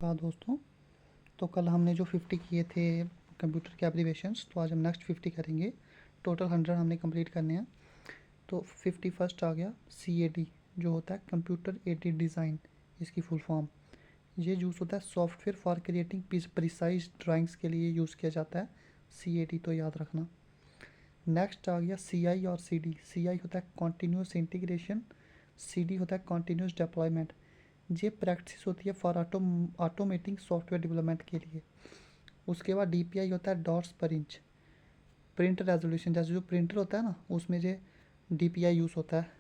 हाँ दोस्तों, तो कल हमने जो 50 किए थे कंप्यूटर के एब्रीवेशंस, तो आज हम नेक्स्ट 50 करेंगे। टोटल 100 हमने कंप्लीट करने हैं। तो 51st आ गया CAD, जो होता है कंप्यूटर एडेड डिज़ाइन। इसकी फुल फॉर्म ये यूज़ होता है software for creating precise drawings के लिए यूज़ किया जाता है CAD, तो याद रखना। नेक्स्ट आ गया CI और CD। CI होता है कॉन्टीन्यूस इंटीग्रेशन, CD होता है कॉन्टीन्यूस डिप्लॉयमेंट। ये प्रैक्टिस होती है फॉर ऑटोमेटिंग सॉफ्टवेयर डेवलपमेंट के लिए। उसके बाद DPI होता है डॉट्स पर इंच। प्रिंट रेजोल्यूशन, जैसे जो प्रिंटर होता है ना, उसमें जो DPI यूज़ होता है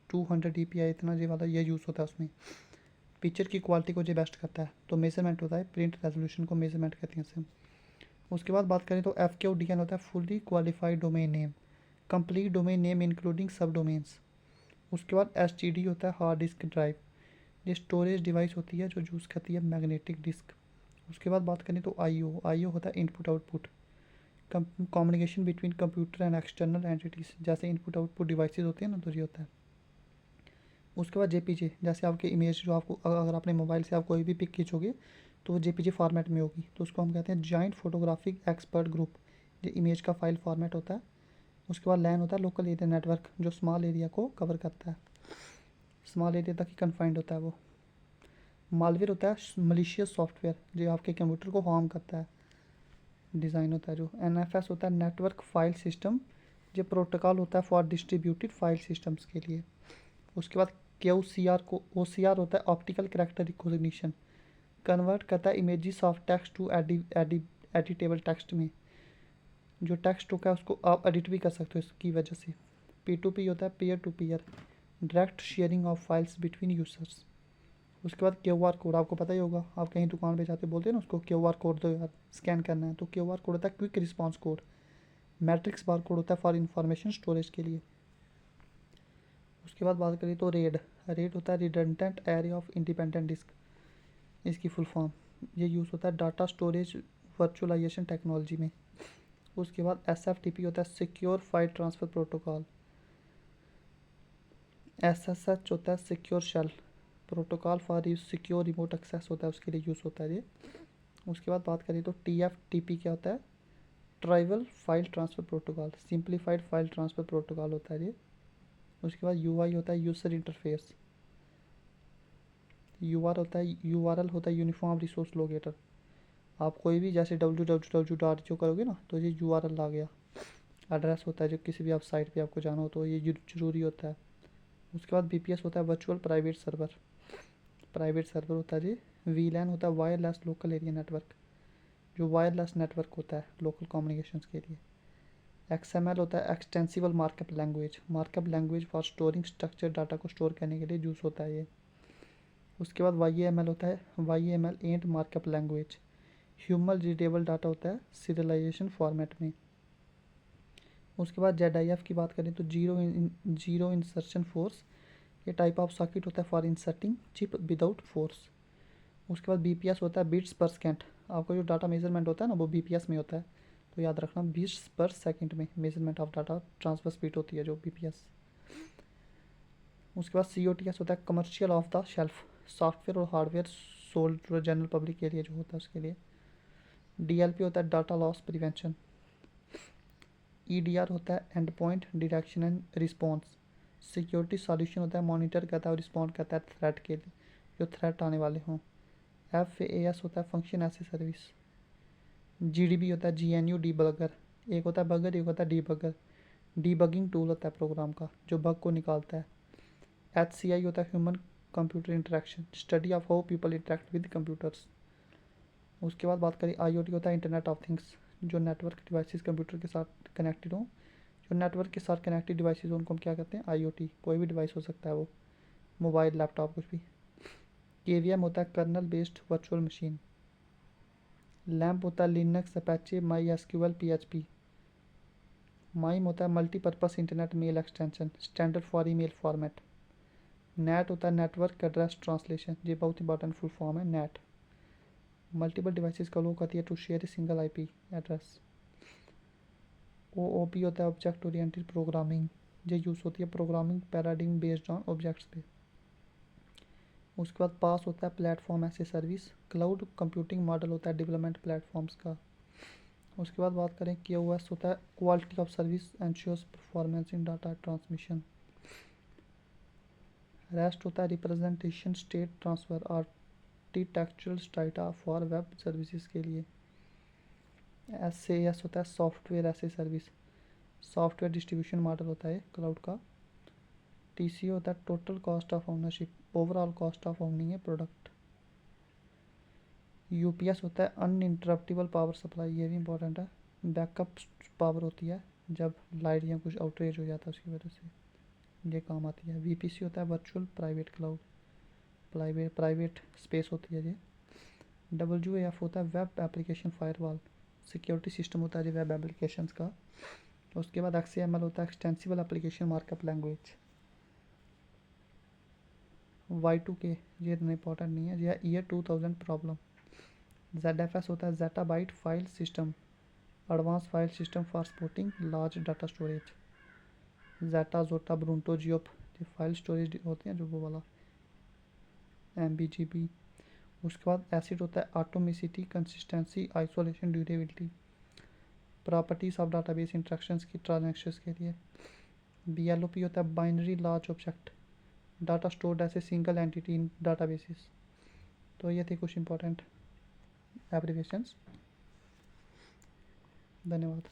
200 DPI, इतना ये वाला ये यूज़ होता है उसमें। पिक्चर की क्वालिटी को जो बेस्ट करता है, तो मेजरमेंट होता है प्रिंट रेजोल्यूशन को मेजरमेंट कहते हैं इसे। उसके बाद बात करें तो FQDN होता है fully qualified domain name, complete domain name including सब डोमेन्स। उसके बाद HDD होता है हार्ड डिस्क ड्राइव। ये स्टोरेज डिवाइस होती है जो यूज़ करती है मैग्नेटिक डिस्क। उसके बाद बात करें तो IO होता है input output, communication between computer and external entities. जैसे इनपुट आउटपुट डिवाइसेस होते हैं ना, तो ये होता है। उसके बाद JPG, जैसे आपके इमेज जो आपको अगर अपने मोबाइल से आप कोई भी पिक खींचोगे तो वो JPG फॉर्मेट में होगी, तो उसको हम कहते हैं जॉइंट फोटोग्राफिक एक्सपर्ट ग्रुप। ये इमेज का फाइल फॉर्मेट होता है। उसके बाद LAN होता है लोकल एरिया नेटवर्क, जो स्मॉल एरिया को कवर करता है, स्मॉल एरिया तक ही कन्फाइंड होता है वो। मालवेयर होता है मलिशियस सॉफ्टवेयर जो आपके कंप्यूटर को हार्म करता है, डिज़ाइन होता है जो। NFS होता है नेटवर्क फाइल सिस्टम, जो प्रोटोकॉल होता है फॉर डिस्ट्रीब्यूटेड फाइल सिस्टम्स के लिए। उसके बाद QCR को OCR होता है ऑप्टिकल कैरेक्टर रिकॉग्निशन, कन्वर्ट करता है images of text to editable text में। जो टेक्स्ट होगा उसको आप एडिट भी कर सकते हो इसकी वजह से। P2P होता है peer to peer, direct sharing of files between users. उसके बाद QR कोड, आपको पता ही होगा, आप कहीं दुकान पे जाते बोलते हैं ना उसको QR कोड दो यार, स्कैन करना है, तो QR कोड होता है quick response code. Matrix bar code होता है फॉर इंफॉर्मेशन स्टोरेज के लिए। उसके बाद बात करें तो रेड होता है redundant array of independent disk. इसकी फुल फॉर्म ये यूज़ होता है डाटा स्टोरेज वर्चुअलाइजेशन टेक्नोलॉजी में। उसके बाद SFTP होता है secure file transfer protocol. SSH होता है secure shell protocol for use secure remote access होता है, उसके लिए यूज़ होता है ये। उसके बाद बात करें तो TFTP क्या होता है, tribal file transfer protocol, simplified file transfer protocol होता है ये। उसके बाद UI होता है यूज़र इंटरफेस। URL होता है यूनिफॉर्म रिसोर्स लोकेटर। आप कोई भी जैसे www जो करोगे ना, तो ये URL आ गया, एड्रेस होता है जो किसी भी आप साइट पे आपको जाना हो तो ये ज़रूरी होता है। उसके बाद BPS होता है वर्चुअल प्राइवेट सर्वर, होता है जी। VLAN होता है वायरलेस लोकल एरिया नेटवर्क, जो वायरलेस नेटवर्क होता है लोकल कम्युनिकेशंस के लिए। XML होता है extensible markup language, for storing structure data को स्टोर करने के लिए यूज़ होता है ये। उसके बाद YAML होता है YAML and markup language, human readable data होता है सीरियलाइजेशन फॉर्मेट में। उसके बाद ZIF की बात करें तो जीरो इंसर्शन फोर्स, ये टाइप ऑफ सर्किट होता है for inserting chip without force. उसके बाद BPS होता है बिट्स पर सेकेंड, आपका जो डाटा मेजरमेंट होता है ना वो BPS में होता है, तो याद रखना बिट्स पर सेकेंड में measurement of data transfer speed होती है जो BPS। उसके बाद COTS होता है commercial of the shelf, software और हार्डवेयर सोल्ड जनरल पब्लिक के लिए जो होता है उसके लिए। DLP होता है डाटा लॉस प्रिवेंशन। EDR होता है and point detection and response, security solution होता है मॉनिटर करता है और रिस्पॉन्ड करता है थ्रेट के लिए, जो थ्रेट आने वाले हों। FAS होता है function as a service. GDB होता है GNU डीबगर, एक होता है बगर एक होता है डीबगर, डीबगिंग टूल होता है प्रोग्राम का जो बग को निकालता है। HCI होता है human computer interaction, study of how people interact with computers. उसके बाद बात करें IoT होता है इंटरनेट ऑफ थिंग्स, जो नेटवर्क डिवाइसेस कंप्यूटर के साथ कनेक्टेड हों। जो नेटवर्क के साथ कनेक्टेड डिवाइसेस उनको हम क्या कहते हैं, IoT। कोई भी डिवाइस हो सकता है वो, मोबाइल लैपटॉप कुछ भी। KVM होता है kernel based virtual machine. LAMP होता है Linux Apache MySQL PHP। MIME होता है multipurpose internet mail extension, standard for email format. NAT होता है नेटवर्क एड्रेस ट्रांसलेशन, ये बहुत इंपॉर्टेंट फुल फॉर्म है नेट। मल्टीपल डिवाइसेस का लोग कहती है to share a single IP address. OOP होता है ऑब्जेक्ट ओरिएंटेड प्रोग्रामिंग, ये यूज़ होती है programming paradigm based on objects पे। उसके बाद पास होता है platform as a service, cloud computing model होता है डेवलपमेंट प्लेटफॉर्म्स का। उसके बाद बात करें QoS होता है quality of service ensures performance in data transmission. REST होता है representation state transfer architectural data for web services के लिए। SAS होता है software as a service, software distribution model होता है क्लाउड का। TCO होता है total cost of ownership, overall cost of owning a product. UPS होता है अनइंटरप्टिबल पावर सप्लाई, ये भी इंपॉर्टेंट है, बैकअप पावर होती है जब लाइट या कुछ आउटरेज हो जाता है उसकी वजह से, ये काम आती है। VPC होता है virtual private cloud, private space होती है ये। WAF होता है web application firewall, security system होता है ये वेब एप्लीकेशंस का। उसके बाद XAML होता है extensible application markup language. Y2K ये इतना इंपॉर्टेंट नहीं है, ये ईयर 2000 प्रॉब्लम। ZFS होता है zettabyte file system, advance file system for supporting large data storage. Zetta yotta bronto जियोप, ये फाइल स्टोरेज होते हैं जो वो वाला MB GB। उसके बाद एसिड होता है atomicity consistency isolation durability, properties of database instructions की ट्रांजैक्शंस के लिए। BLOP होता है binary large object, data stored as a single entity in databases. तो ये थे कुछ इंपॉर्टेंट एब्रिविएशंस। धन्यवाद।